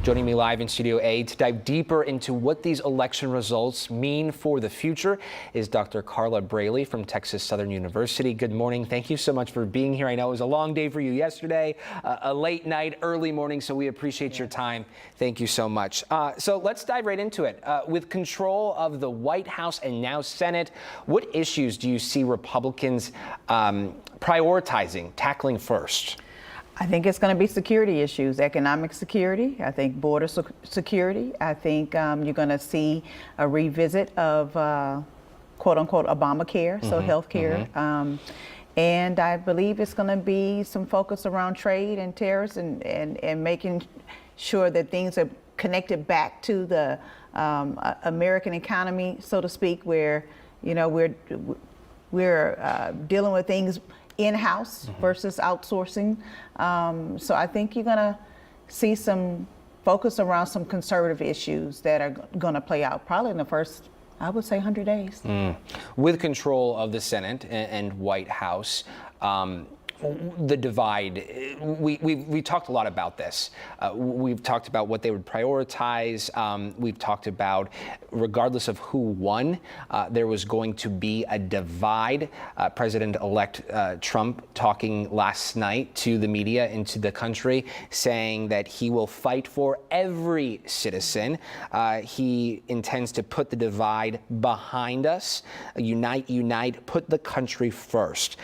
Joining me live in Studio A to dive deeper into what these election results mean for the future is Dr. Carla Brailey from Texas Southern University. Good morning. Thank you so much for being here. I know it was a long day for you yesterday, a late night, early morning, so we appreciate your time. Thank you so much. So let's dive right into it. With control of the White House and now Senate, what issues do you see Republicans prioritizing, tackling first? I think it's going to be security issues, economic security. I think border security. I think you're going to see a revisit of quote unquote Obamacare, so health care. And I believe it's going to be some focus around trade and tariffs and making sure that things are connected back to the American economy, so to speak, where, you know, we're dealing with things in-house versus outsourcing. So I think you're going to see some focus around some conservative issues that are going to play out probably in the first, I would say, 100 days. With control of the Senate and White House, the divide, we talked a lot about this. We've talked about what they would prioritize. We've talked about, regardless of who won, there was going to be a divide. President-elect Trump talking last night to the media and to the country, saying that he will fight for every citizen. He intends to put the divide behind us. Unite, put the country first.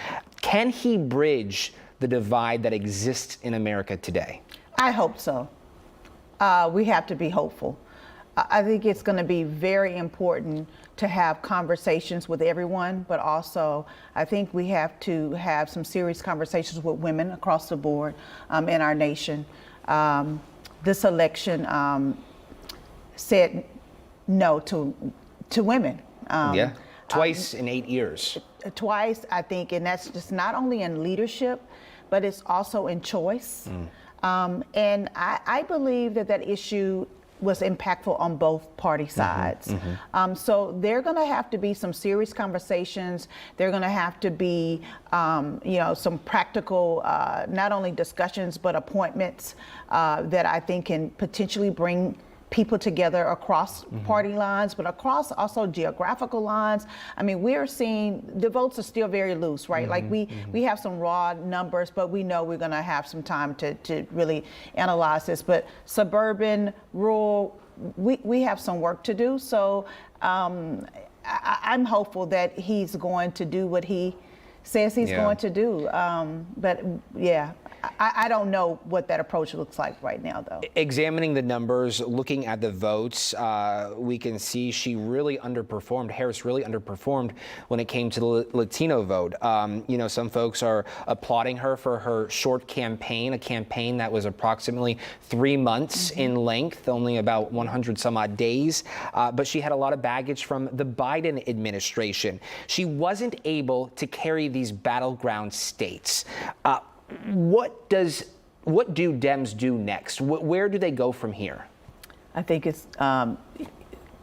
Can he bridge the divide that exists in America today? I hope so. We have to be hopeful. I think it's going to be very important to have conversations with everyone, but also I think we have to have some serious conversations with women across the board in our nation. This election said no to women. Twice in 8 years. Twice, I think, and that's just not only in leadership, but it's also in choice. And I believe that issue was impactful on both party sides. So there are going to have to be some serious conversations. There are going to have to be, you know, some practical, not only discussions, but appointments that I think can potentially bring people together across party lines, but across also geographical lines. I mean, we're seeing the votes are still very loose, right? Like we have some raw numbers, but we know we're going to have some time to really analyze this. But suburban, rural, we have some work to do. So I'm hopeful that he's going to do what he says he's going to do. But yeah, I don't know what that approach looks like right now, though. Examining the numbers, looking at the votes, we can see she really underperformed. Harris really underperformed when it came to the Latino vote. You know, some folks are applauding her for her short campaign, a campaign that was approximately 3 months in length, only about 100 some odd days. But she had a lot of baggage from the Biden administration. She wasn't able to carry these battleground states. What do Dems do next? Where do they go from here? I think it's got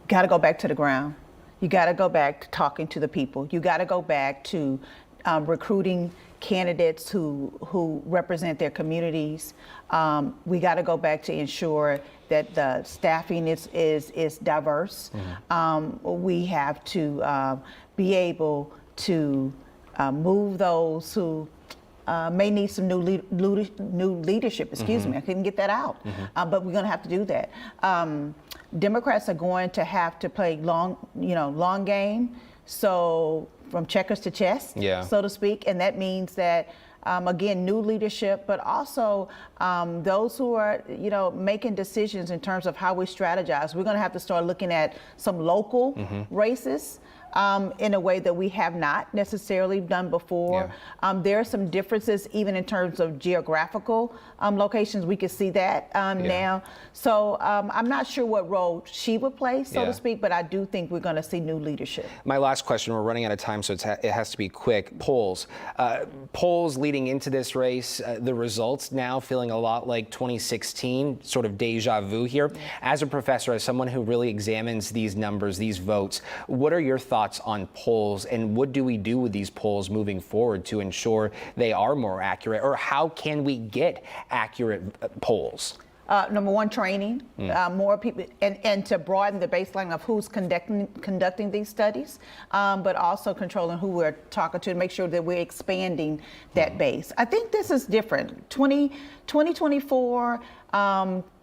to go back to the ground. You got to go back to talking to the people. You got to go back to recruiting candidates who represent their communities. We got to go back to ensure that the staffing is diverse. We have to be able to move those who may need some new leadership. Excuse me, I couldn't get that out. But we're going to have to do that. Democrats are going to have to play long game. So from checkers to chess, so to speak. And that means that again, new leadership, but also those who are, making decisions in terms of how we strategize. We're going to have to start looking at some local races. In a way that we have not necessarily done before. There are some differences even in terms of geographical locations. We can see that now. So I'm not sure what role she would play, so to speak, but I do think we're going to see new leadership. My last question, we're running out of time, so it has to be quick. Polls leading into this race, the results now feeling a lot like 2016, sort of deja vu here. As a professor, as someone who really examines these numbers, these votes, what are your thoughts on polls, and what do we do with these polls moving forward to ensure they are more accurate, or how can we get accurate polls? number one, training, more people, and to broaden the baseline of who's conducting these studies, but also controlling who we're talking to make sure that we're expanding that base. I think this is different. 2024,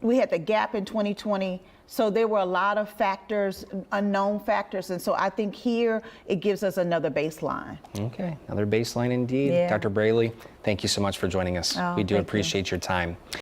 we had the gap in 2020. So there were a lot of factors, unknown factors, and so I think here it gives us another baseline. Okay, another baseline indeed. Yeah. Dr. Brailey, thank you so much for joining us. Oh, We do thank you. appreciate your time.